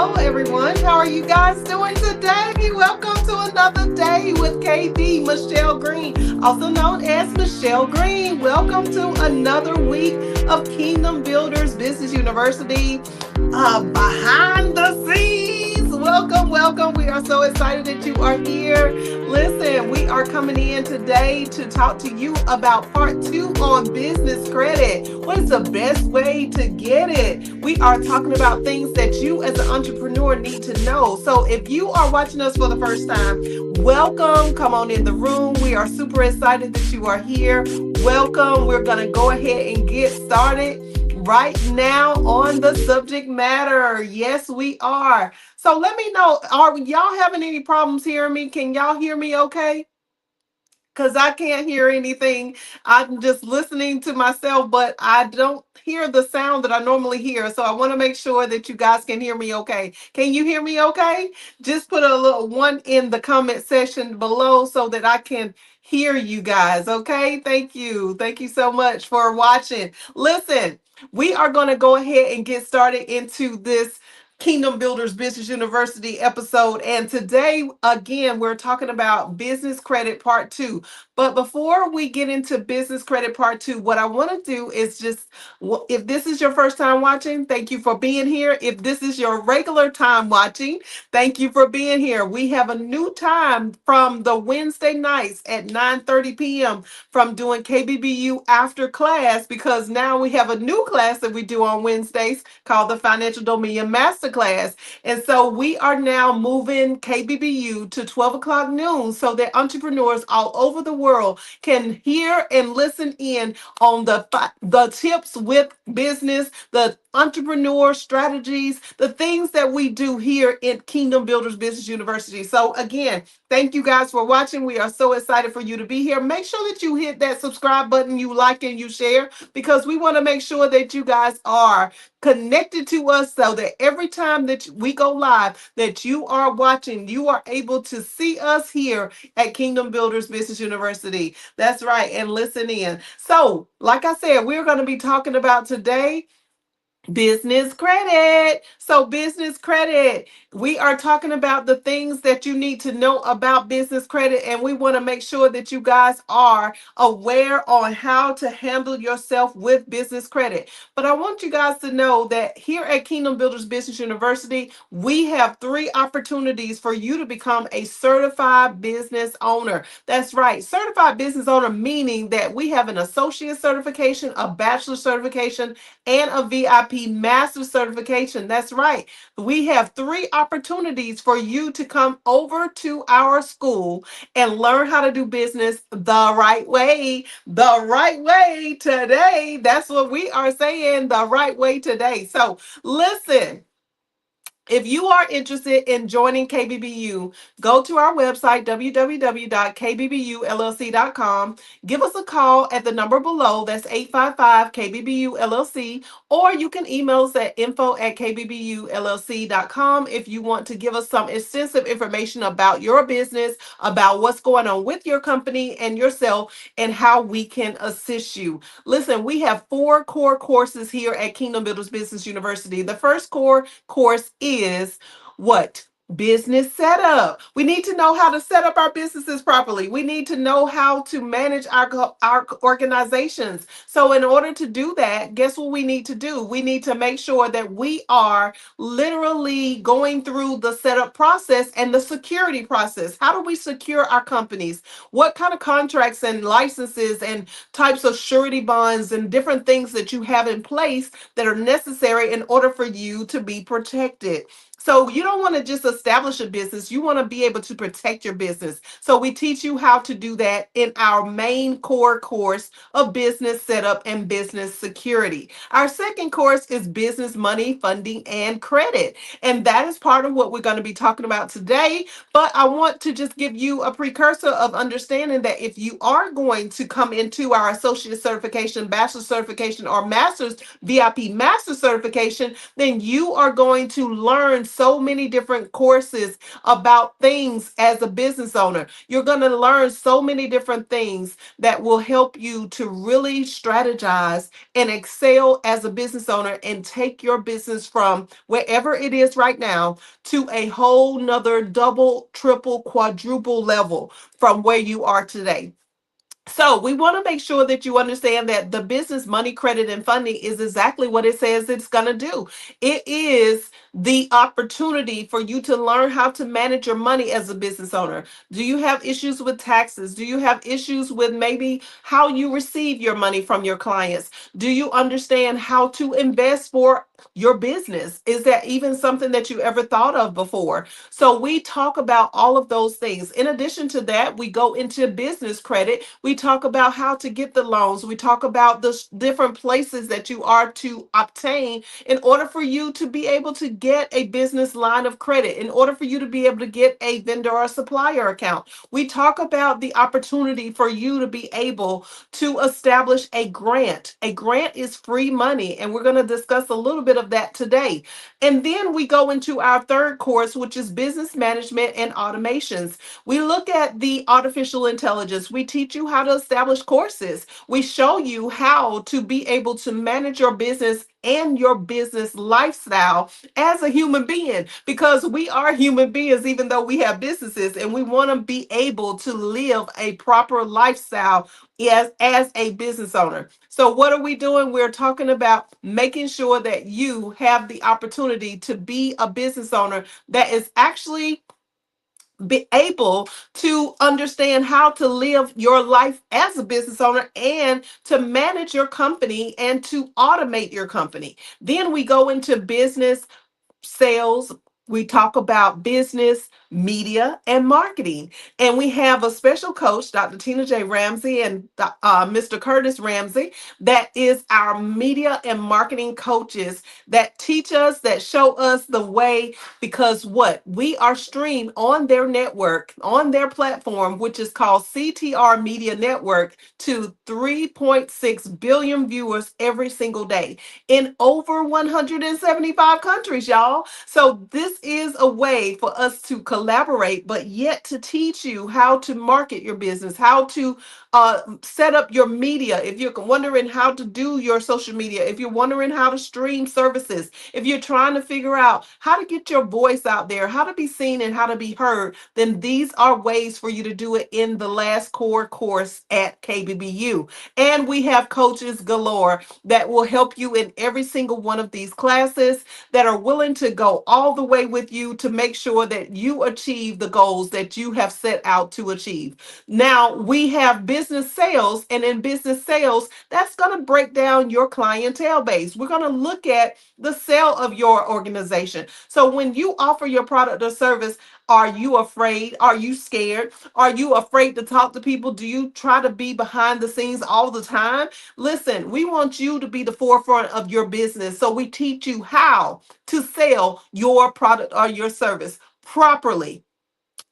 Hello, everyone. How are you guys doing today? Welcome to another day with KB, Michelle Green, also known as Michelle Green. Welcome to another week of Kingdom Builders Business University behind the scenes. Welcome, welcome. We are so excited that you are here. Listen, we are coming in today to talk to you about part two on business credit. What is the best way to get it? We are talking about things that you as an entrepreneur need to know. So if you are watching us for the first time, welcome. Come on in the room. We are super excited that you are here. Welcome. We're going to go ahead and get started right now on the subject matter. Yes, we are. So let me know, are y'all having any problems hearing me? Can y'all hear me okay? Because I can't hear anything. I'm just listening to myself, but I don't hear the sound that I normally hear. So I want to make sure that you guys can hear me okay. Can you hear me okay? Just put a little one in the comment section below so that I can hear you guys. Okay. Thank you. Thank you so much for watching. Listen, we are going to go ahead and get started into this Kingdom Builders Business University episode. And today, again, we're talking about business credit part two. But before we get into business credit part two, what I want to do is just, if this is your first time watching, thank you for being here. If this is your regular time watching, thank you for being here. We have a new time from the Wednesday nights at 9:30 p.m. from doing KBBU after class, because now we have a new class that we do on Wednesdays called the Financial Dominion Masterclass. And so we are now moving KBBU to 12 o'clock noon so that entrepreneurs all over the world can hear and listen in on the tips with business, the entrepreneur strategies, the things that we do here in Kingdom Builders Business University. So again, thank you guys for watching. We are so excited for you to be here. Make sure that you hit that subscribe button, you like and you share, because we want to make sure that you guys are connected to us so that every time that we go live, that you are watching, you are able to see us here at Kingdom Builders Business University. That's right. And listen in. So, like I said, we're going to be talking about today business credit. So, business credit, we are talking about the things that you need to know about business credit, and we want to make sure that you guys are aware on how to handle yourself with business credit. But I want you guys to know that here at Kingdom Builders Business University, we have 3 opportunities for you to become a certified business owner. That's right, certified business owner, meaning that we have an associate certification, a bachelor's certification, and a VIP master certification. That's right. We have 3 opportunities for you to come over to our school and learn how to do business the right way. The right way today. That's what we are saying, the right way today. So listen. If you are interested in joining KBBU, go to our website, www.kbbulllc.com. Give us a call at the number below. That's 855-KBBU-LLC. Or you can email us at info@kbbulllc.com if you want to give us some extensive information about your business, about what's going on with your company and yourself, and how we can assist you. Listen, we have 4 core courses here at Kingdom Builders Business University. The first core course is what? Business setup. We need to know how to set up our businesses properly. We need to know how to manage our organizations. So in order to do that, guess what we need to do? We need to make sure that we are literally going through the setup process and the security process. How do we secure our companies? What kind of contracts and licenses and types of surety bonds and different things that you have in place that are necessary in order for you to be protected? So you don't want to just establish a business. You want to be able to protect your business. So we teach you how to do that in our main core course of business setup and business security. Our second course is business money, funding, and credit. And that is part of what we're going to be talking about today. But I want to just give you a precursor of understanding that if you are going to come into our associate certification, bachelor certification, or master's VIP master certification, then you are going to learn so many different courses about things as a business owner. You're going to learn so many different things that will help you to really strategize and excel as a business owner and take your business from wherever it is right now to a whole nother double, triple, quadruple level from where you are today. So we want to make sure that you understand that the business money, credit, and funding is exactly what it says it's going to do. It is the opportunity for you to learn how to manage your money as a business owner. Do you have issues with taxes? Do you have issues with maybe how you receive your money from your clients? Do you understand how to invest for your business? Is that even something that you ever thought of before? So we talk about all of those things. In addition to that, we go into business credit. We talk about how to get the loans. We talk about the different places that you are to obtain in order for you to be able to get a business line of credit, in order for you to be able to get a vendor or supplier account. We talk about the opportunity for you to be able to establish a grant. A grant is free money, and we're going to discuss a little bit of that today. And then we go into our third course, which is business management and automations. We look at the artificial intelligence. We teach you how to establish courses. We show you how to be able to manage your business and your business lifestyle as a human being, because we are human beings, even though we have businesses, and we want to be able to live a proper lifestyle as a business owner. So, what are we doing? We're talking about making sure that you have the opportunity to be a business owner that is actually be able to understand how to live your life as a business owner and to manage your company and to automate your company. Then we go into business sales. We talk about business, media, and marketing. And we have a special coach, Dr. Tina J. Ramsey and Mr. Curtis Ramsey, that is our media and marketing coaches that teach us, that show us the way, because what? We are streamed on their network, on their platform, which is called CTR Media Network, to 3.6 billion viewers every single day in over 175 countries, y'all. So this is a way for us to collaborate, but yet to teach you how to market your business, how to set up your media. If you're wondering how to do your social media, if you're wondering how to stream services, if you're trying to figure out how to get your voice out there, how to be seen and how to be heard, then these are ways for you to do it in the last core course at KBBU. And we have coaches galore that will help you in every single one of these classes, that are willing to go all the way with you to make sure that you achieve the goals that you have set out to achieve. Now, we have business sales, and in business sales, that's going to break down your clientele base. We're going to look at the sale of your organization. So when you offer your product or service, are you afraid? Are you scared? Are you afraid to talk to people? Do you try to be behind the scenes all the time? Listen, we want you to be the forefront of your business. So we teach you how to sell your product or your service properly.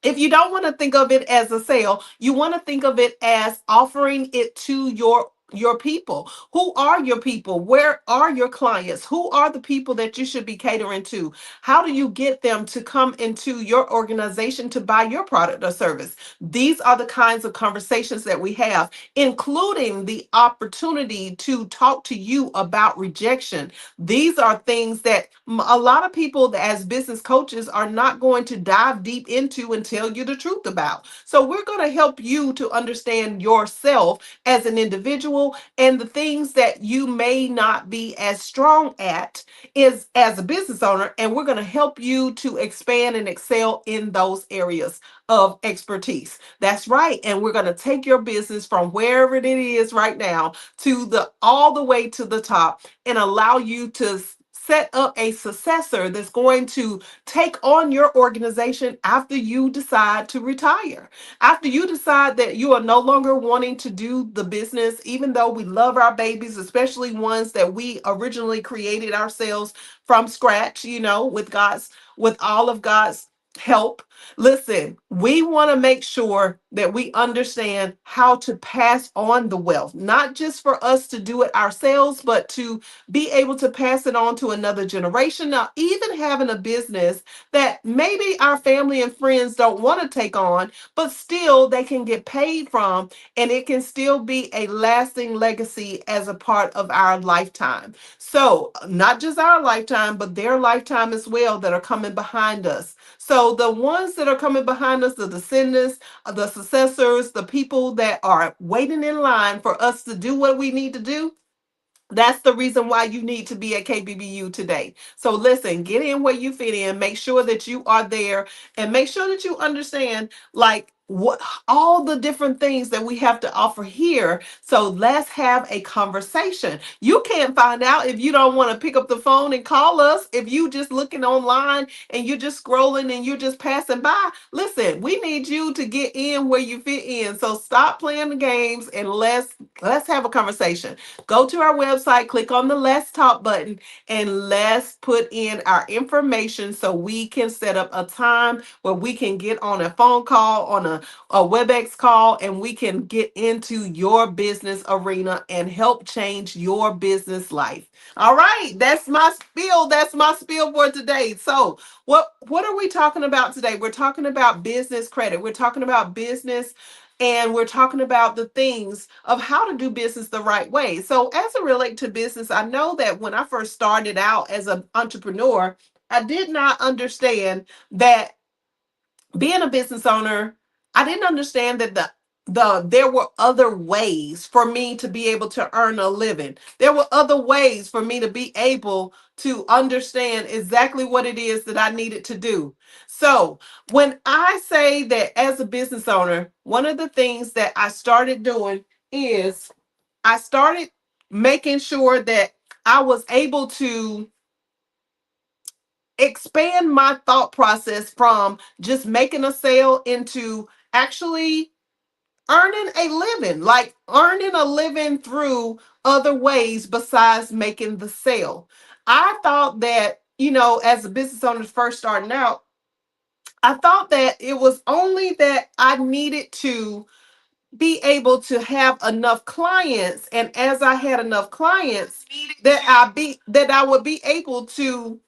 If you don't want to think of it as a sale, you want to think of it as offering it to your people. Who are your people? Where are your clients? Who are the people that you should be catering to? How do you get them to come into your organization to buy your product or service? These are the kinds of conversations that we have, including the opportunity to talk to you about rejection. These are things that a lot of people, as business coaches, are not going to dive deep into and tell you the truth about. So we're going to help you to understand yourself as an individual, and the things that you may not be as strong at is as a business owner, and we're going to help you to expand and excel in those areas of expertise. That's right. And we're going to take your business from wherever it is right now to the all the way to the top, and allow you to set up a successor that's going to take on your organization after you decide to retire. After you decide that you are no longer wanting to do the business, even though we love our babies, especially ones that we originally created ourselves from scratch, with all of God's help. Listen, we want to make sure that we understand how to pass on the wealth, not just for us to do it ourselves, but to be able to pass it on to another generation. Now, even having a business that maybe our family and friends don't want to take on, but still they can get paid from, and it can still be a lasting legacy as a part of our lifetime. So, not just our lifetime, but their lifetime as well that are coming behind us. So the ones that are coming behind us, the descendants, the successors, the people that are waiting in line for us to do what we need to do, that's the reason why you need to be at KBBU today. So listen, get in where you fit in, make sure that you are there, and make sure that you understand like what all the different things that we have to offer here. So let's have a conversation. You can't find out if you don't want to pick up the phone and call us. If you just looking online and you're just scrolling and you're just passing by, listen, we need you to get in where you fit in. So stop playing the games and let's have a conversation. Go to our website, click on the Let's Talk button, and let's put in our information so we can set up a time where we can get on a phone call, on a WebEx call, and we can get into your business arena and help change your business life. All right, that's my spiel. That's my spiel for today. So, what are we talking about today? We're talking about business credit. We're talking about business, and we're talking about the things of how to do business the right way. So, as it relates to business, I know that when I first started out as an entrepreneur, I did not understand that being a business owner, I didn't understand that there were other ways for me to be able to earn a living. There were other ways for me to be able to understand exactly what it is that I needed to do. So, when I say that as a business owner, one of the things that I started doing is I started making sure that I was able to expand my thought process from just making a sale into actually earning a living, like earning a living through other ways besides making the sale. I thought that, as a business owner first starting out, I thought that it was only that I needed to be able to have enough clients, and as I had enough clients that I would be able to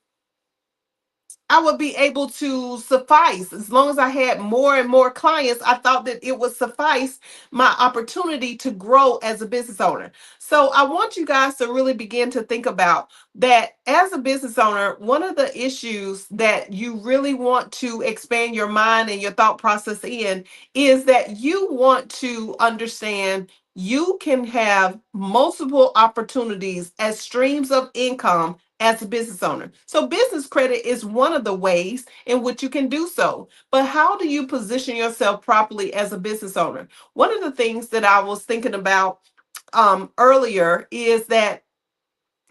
suffice. As long as I had more and more clients, I thought that it would suffice my opportunity to grow as a business owner. So I want you guys to really begin to think about that as a business owner. One of the issues that you really want to expand your mind and your thought process in is that you want to understand you can have multiple opportunities as streams of income as a business owner. So, business credit is one of the ways in which you can do so. But how do you position yourself properly as a business owner? One of the things that I was thinking about earlier is that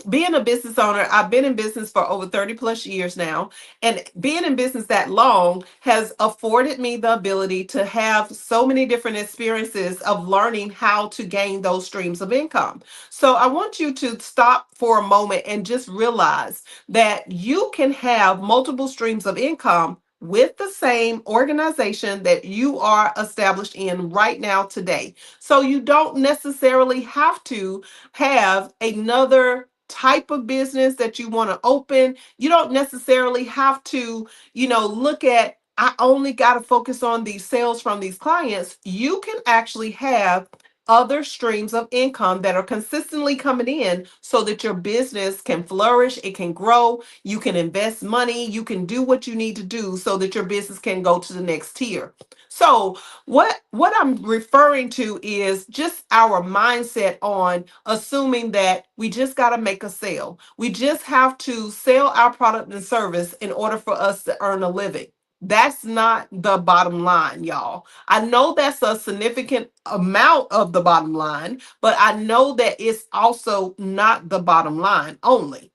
being a business owner, I've been in business for over 30 plus years now. And being in business that long has afforded me the ability to have so many different experiences of learning how to gain those streams of income. So I want you to stop for a moment and just realize that you can have multiple streams of income with the same organization that you are established in right now today. So you don't necessarily have to have another type of business that you want to open. You don't necessarily have to, look at, I only got to focus on these sales from these clients. You can actually have other streams of income that are consistently coming in so that your business can flourish, it can grow, you can invest money, you can do what you need to do so that your business can go to the next tier. So, what I'm referring to is just our mindset on assuming that we just got to make a sale. We just have to sell our product and service in order for us to earn a living. That's not the bottom line, y'all. I know that's a significant amount of the bottom line, but I know that it's also not the bottom line only.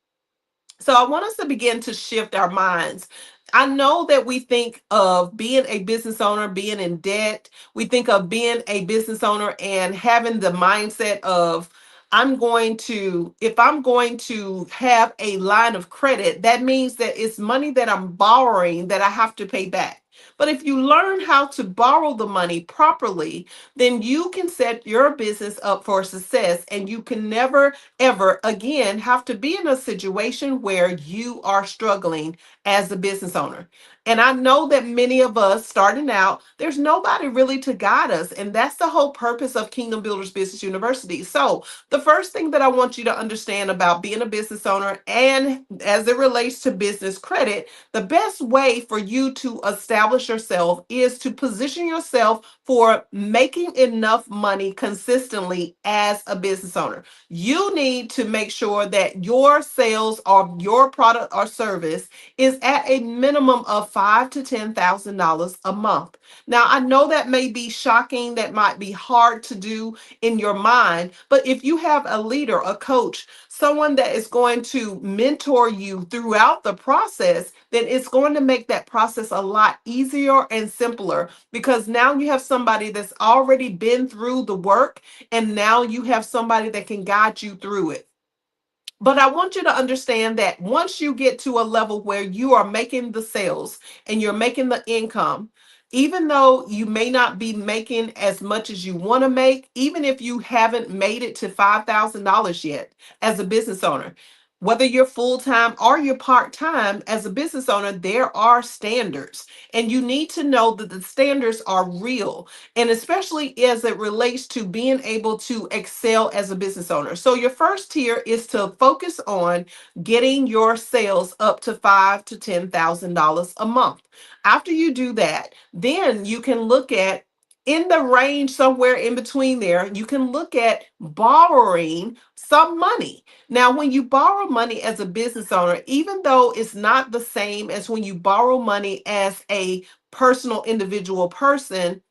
So I want us to begin to shift our minds. I know that we think of being a business owner, being in debt. We think of being a business owner and having the mindset of, if I'm going to have a line of credit, that means that it's money that I'm borrowing that I have to pay back. But if you learn how to borrow the money properly, then you can set your business up for success, and you can never, ever again have to be in a situation where you are struggling as a business owner. And I know that many of us starting out, there's nobody really to guide us. And that's the whole purpose of Kingdom Builders Business University. So, the first thing that I want you to understand about being a business owner and as it relates to business credit, the best way for you to establish yourself is to position yourself for making enough money consistently as a business owner. You need to make sure that your sales or your product or service is at a minimum of five to $10,000 a month. Now, I know that may be shocking, that might be hard to do in your mind, but if you have a leader, a coach, someone that is going to mentor you throughout the process, then it's going to make that process a lot easier and simpler, because now you have somebody that's already been through the work, and now you have somebody that can guide you through it. But I want you to understand that once you get to a level where you are making the sales and you're making the income, even though you may not be making as much as you want to make, even if you haven't made it to $5,000 yet as a business owner, whether you're full time or you're part time as a business owner, there are standards. And you need to know that the standards are real, and especially as it relates to being able to excel as a business owner. So your first tier is to focus on getting your sales up to five to $10,000 a month. After you do that, then you can look at, in the range somewhere in between there, you can look at borrowing some money. Now, when you borrow money as a business owner, even though it's not the same as when you borrow money as a personal individual person,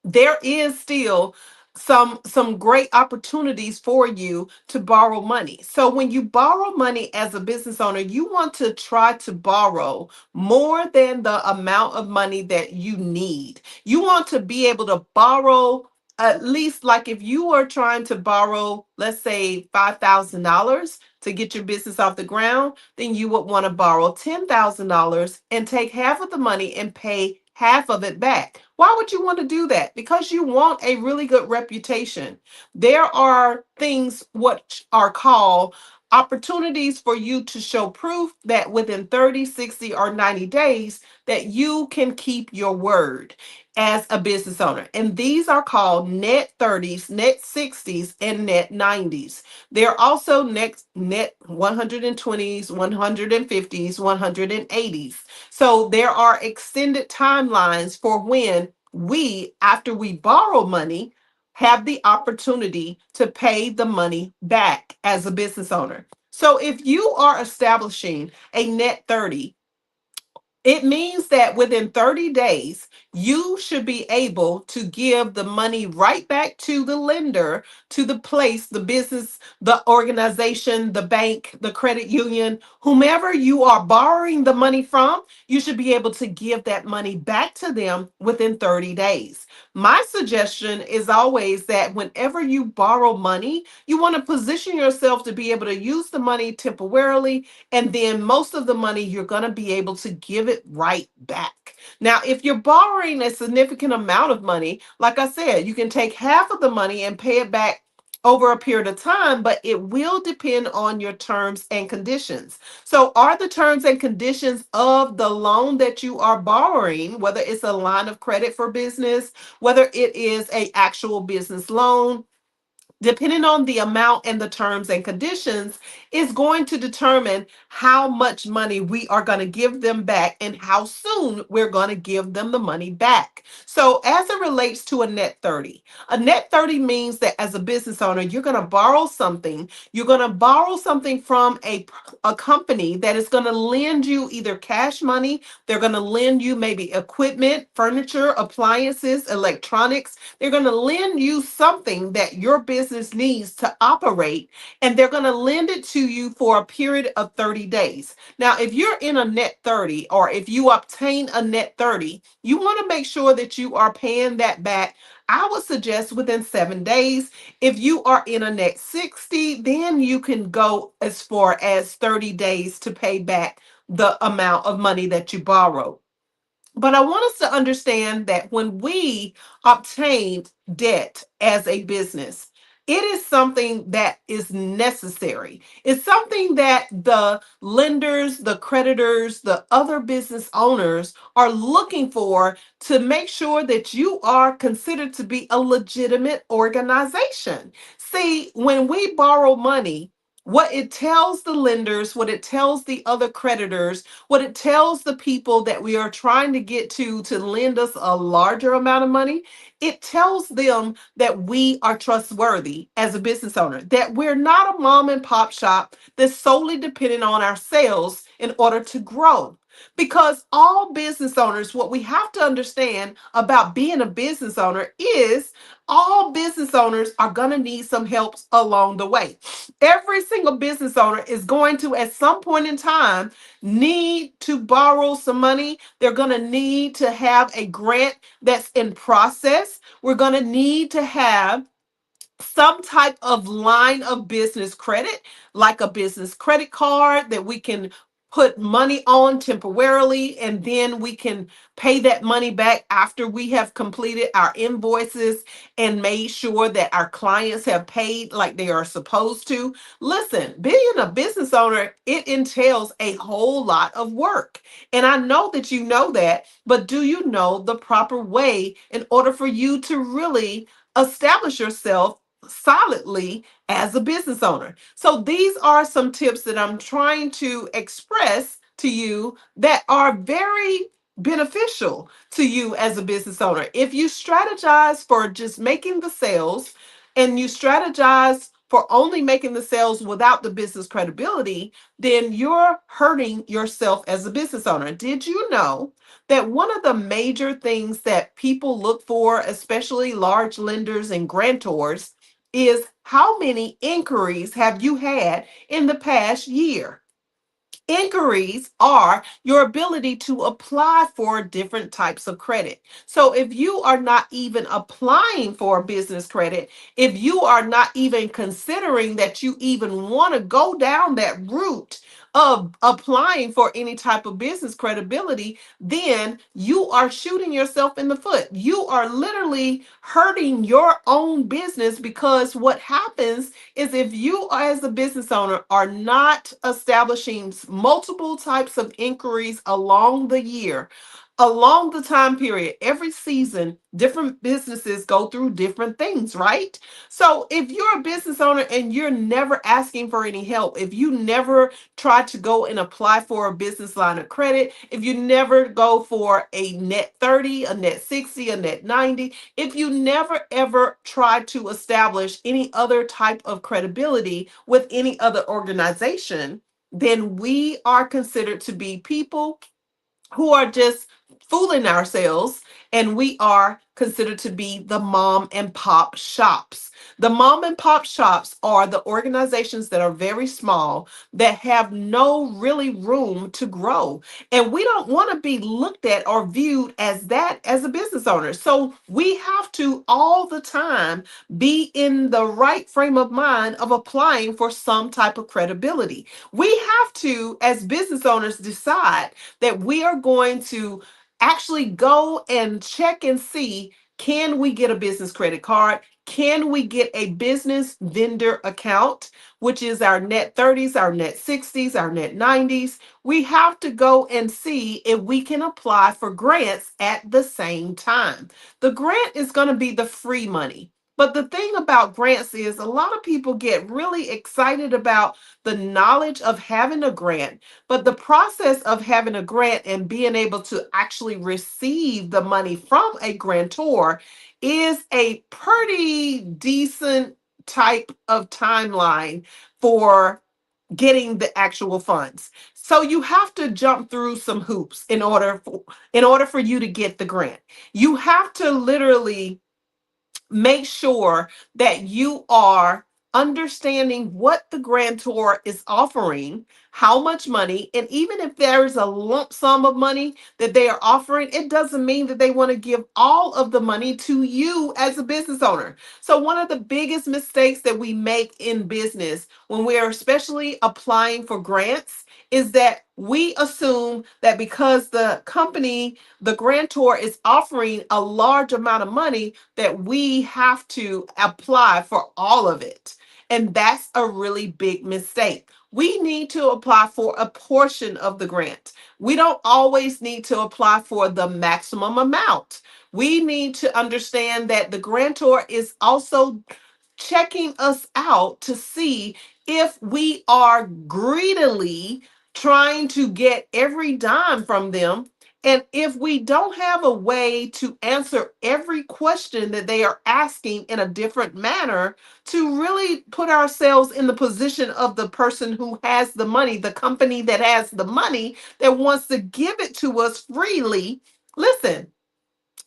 there is still some great opportunities for you to borrow money. So when you borrow money as a business owner, you want to try to borrow more than the amount of money that you need. You want to be able to borrow at least, like if you were trying to borrow, let's say $5,000 to get your business off the ground, then you would want to borrow $10,000 and take half of the money and pay half of it back. Why would you want to do that? Because you want a really good reputation. There are things what are called opportunities for you to show proof that within 30, 60, or 90 days that you can keep your word as a business owner. And these are called net 30s, net 60s, and net 90s. They're also net 120s, 150s, 180s. So there are extended timelines for when we, after we borrow money, have the opportunity to pay the money back as a business owner. So if you are establishing a net 30, it means that within 30 days, you should be able to give the money right back to the lender, to the place, the business, the organization, the bank, the credit union, whomever you are borrowing the money from. You should be able to give that money back to them within 30 days. My suggestion is always that whenever you borrow money, you want to position yourself to be able to use the money temporarily, and then most of the money you're going to be able to give it right back. Now, if you're borrowing a significant amount of money, like I said, you can take half of the money and pay it back over a period of time, but it will depend on your terms and conditions. So, are the terms and conditions of the loan that you are borrowing, whether it's a line of credit for business, whether it is a actual business loan, depending on the amount and the terms and conditions, is going to determine how much money we are going to give them back and how soon we're going to give them the money back. So, as it relates to a net 30 means that as a business owner, you're going to borrow something. You're going to borrow something from a company that is going to lend you either cash money, they're going to lend you maybe equipment, furniture, appliances, electronics. They're going to lend you something that your business needs to operate, and they're going to lend it to you for a period of 30 days. Now, if you're in a net 30, or if you obtain a net 30, you want to make sure that you are paying that back. I would suggest within 7 days. If you are in a net 60, then you can go as far as 30 days to pay back the amount of money that you borrowed. But I want us to understand that when we obtain debt as a business, it is something that is necessary. It's something that the lenders, the creditors, the other business owners are looking for to make sure that you are considered to be a legitimate organization. See, when we borrow money, what it tells the lenders, what it tells the other creditors, what it tells the people that we are trying to get to lend us a larger amount of money, it tells them that we are trustworthy as a business owner, that we're not a mom and pop shop that's solely dependent on our sales in order to grow. Because all business owners, what we have to understand about being a business owner is all business owners are going to need some help along the way. Every single business owner is going to, at some point in time, need to borrow some money. They're going to need to have a grant that's in process. We're going to need to have some type of line of business credit, like a business credit card that we can put money on temporarily, and then we can pay that money back after we have completed our invoices and made sure that our clients have paid like they are supposed to. Listen, being a business owner, it entails a whole lot of work. And I know that you know that, but do you know the proper way in order for you to really establish yourself solidly as a business owner? So these are some tips that I'm trying to express to you that are very beneficial to you as a business owner. If you strategize for just making the sales and you strategize for only making the sales without the business credibility, then you're hurting yourself as a business owner. Did you know that one of the major things that people look for, especially large lenders and grantors, is how many inquiries have you had in the past year? Inquiries are your ability to apply for different types of credit. So if you are not even applying for business credit, if you are not even considering that you even want to go down that route of applying for any type of business credibility, then you are shooting yourself in the foot. You are literally hurting your own business, because what happens is, if you as a business owner are not establishing multiple types of inquiries along the year, along the time period, every season, different businesses go through different things, right? So if you're a business owner and you're never asking for any help, if you never try to go and apply for a business line of credit, if you never go for a net 30, a net 60, a net 90, if you never ever try to establish any other type of credibility with any other organization, then we are considered to be people who are just fooling ourselves, and we are considered to be the mom and pop shops. The mom and pop shops are the organizations that are very small, that have no really room to grow. And we don't want to be looked at or viewed as that as a business owner. So we have to all the time be in the right frame of mind of applying for some type of credibility. We have to, as business owners, decide that we are going to actually go and check and see, can we get a business credit card? Can we get a business vendor account, which is our net 30s, our net 60s, our net 90s? We have to go and see if we can apply for grants at the same time. The grant is going to be the free money. But the thing about grants is, a lot of people get really excited about the knowledge of having a grant, but the process of having a grant and being able to actually receive the money from a grantor is a pretty decent type of timeline for getting the actual funds. So you have to jump through some hoops in order for you to get the grant. You have to literally make sure that you are understanding what the grantor is offering, how much money, and even if there's a lump sum of money that they are offering, it doesn't mean that they want to give all of the money to you as a business owner. So one of the biggest mistakes that we make in business when we are especially applying for grants is that we assume that because the company, the grantor is offering a large amount of money, that we have to apply for all of it. And that's a really big mistake. We need to apply for a portion of the grant. We don't always need to apply for the maximum amount. We need to understand that the grantor is also checking us out to see if we are greedily trying to get every dime from them. And if we don't have a way to answer every question that they are asking in a different manner, to really put ourselves in the position of the person who has the money, the company that has the money that wants to give it to us freely. Listen,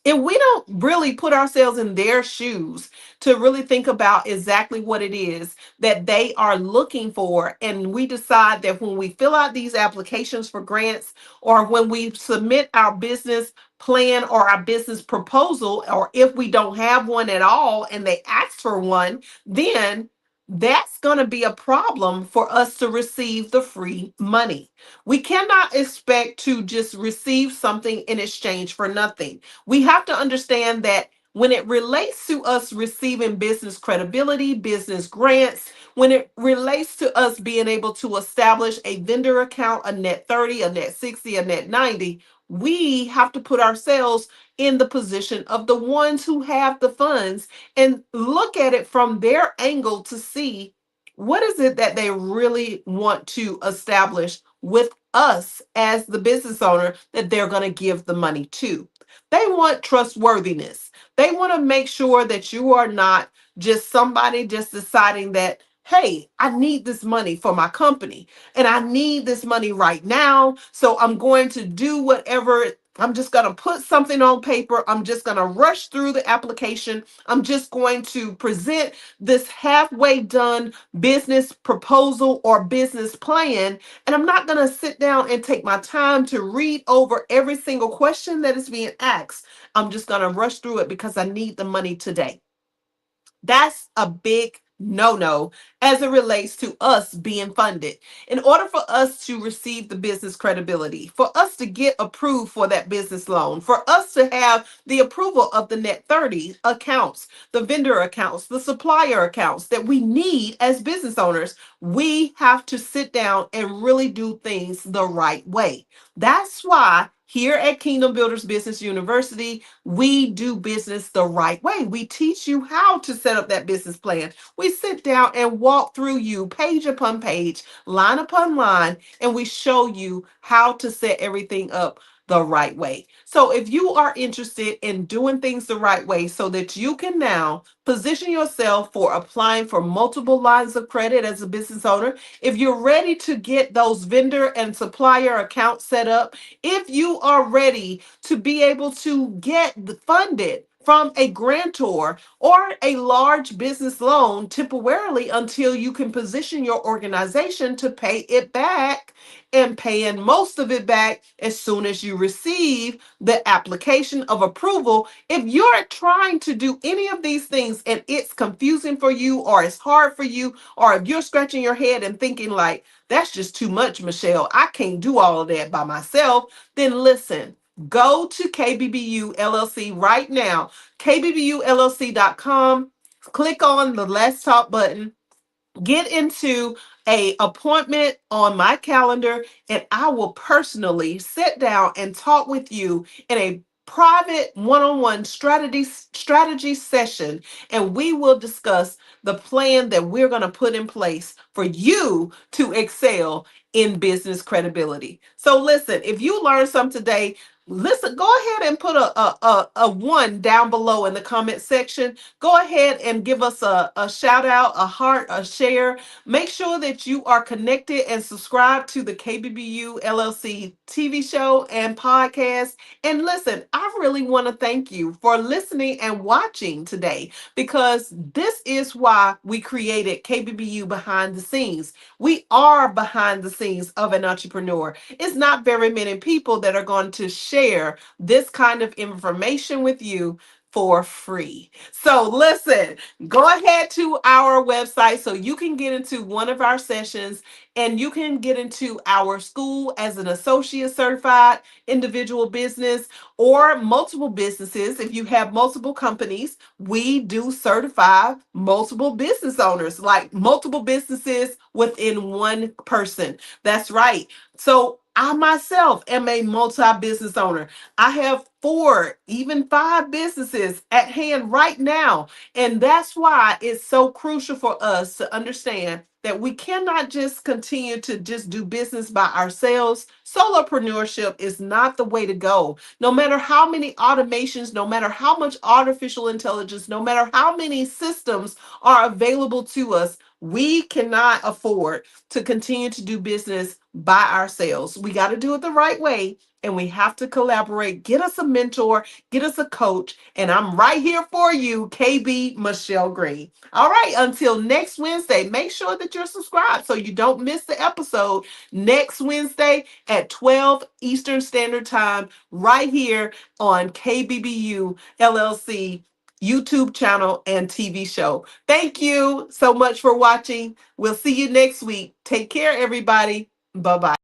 if we don't really put ourselves in their shoes to really think about exactly what it is that they are looking for, and we decide that when we fill out these applications for grants, or when we submit our business plan or our business proposal, or if we don't have one at all and they ask for one, then that's going to be a problem for us to receive the free money. We cannot expect to just receive something in exchange for nothing. We have to understand that when it relates to us receiving business credibility, business grants, when it relates to us being able to establish a vendor account, a net 30, a net 60, a net 90, we have to put ourselves in the position of the ones who have the funds and look at it from their angle to see what is it that they really want to establish with us as the business owner that they're going to give the money to. They want trustworthiness. They want to make sure that you are not just somebody just deciding that, hey, I need this money for my company and I need this money right now. So I'm going to do whatever. I'm just going to put something on paper. I'm just going to rush through the application. I'm just going to present this halfway done business proposal or business plan, and I'm not going to sit down and take my time to read over every single question that is being asked. I'm just going to rush through it because I need the money today. That's a big no as it relates to us being funded. In order for us to receive the business credibility, for us to get approved for that business loan, for us to have the approval of the net 30 accounts, the vendor accounts, the supplier accounts that we need as business owners, we have to sit down and really do things the right way. That's why here at Kingdom Builders Business University, we do business the right way. We teach you how to set up that business plan. We sit down and walk through you page upon page, line upon line, and we show you how to set everything up the right way. So if you are interested in doing things the right way so that you can now position yourself for applying for multiple lines of credit as a business owner, if you're ready to get those vendor and supplier accounts set up, if you are ready to be able to get funded from a grantor or a large business loan temporarily until you can position your organization to pay it back and paying most of it back as soon as you receive the application of approval. If you're trying to do any of these things and it's confusing for you or it's hard for you, or if you're scratching your head and thinking like, that's just too much, Michelle, I can't do all of that by myself, then listen. Go to KBBU LLC right now, kbbullc.com. Click on the Let's Talk button, get into a appointment on my calendar, and I will personally sit down and talk with you in a private one-on-one strategy session, and we will discuss the plan that we're going to put in place for you to excel in business credibility. So listen, if you learned something today, listen, go ahead and put a one down below in the comment section. Go ahead and give us a shout out, a heart, a share. Make sure that you are connected and subscribed to the KBBU LLC TV show and podcast. And listen, I really want to thank you for listening and watching today, because this is why we created KBBU Behind the Scenes. We are behind the scenes of an entrepreneur. It's not very many people that are going to share this kind of information with you for free. So listen, go ahead to our website so you can get into one of our sessions and you can get into our school as an associate certified individual business or multiple businesses. If you have multiple companies, we do certify multiple business owners, like multiple businesses within one person. That's right. So I myself am a multi-business owner. I have 4, even 5 businesses at hand right now. And that's why it's so crucial for us to understand that we cannot just continue to just do business by ourselves. Solopreneurship is not the way to go. No matter how many automations, no matter how much artificial intelligence, no matter how many systems are available to us, we cannot afford to continue to do business by ourselves. We got to do it the right way and we have to collaborate. Get us a mentor, get us a coach, and I'm right here for you, KB Michelle Green. All right, until next Wednesday, make sure that you're subscribed so you don't miss the episode next Wednesday at 12 Eastern Standard Time, right here on KBBU LLC YouTube channel and TV show. Thank you so much for watching. We'll see you next week. Take care, everybody. Bye bye.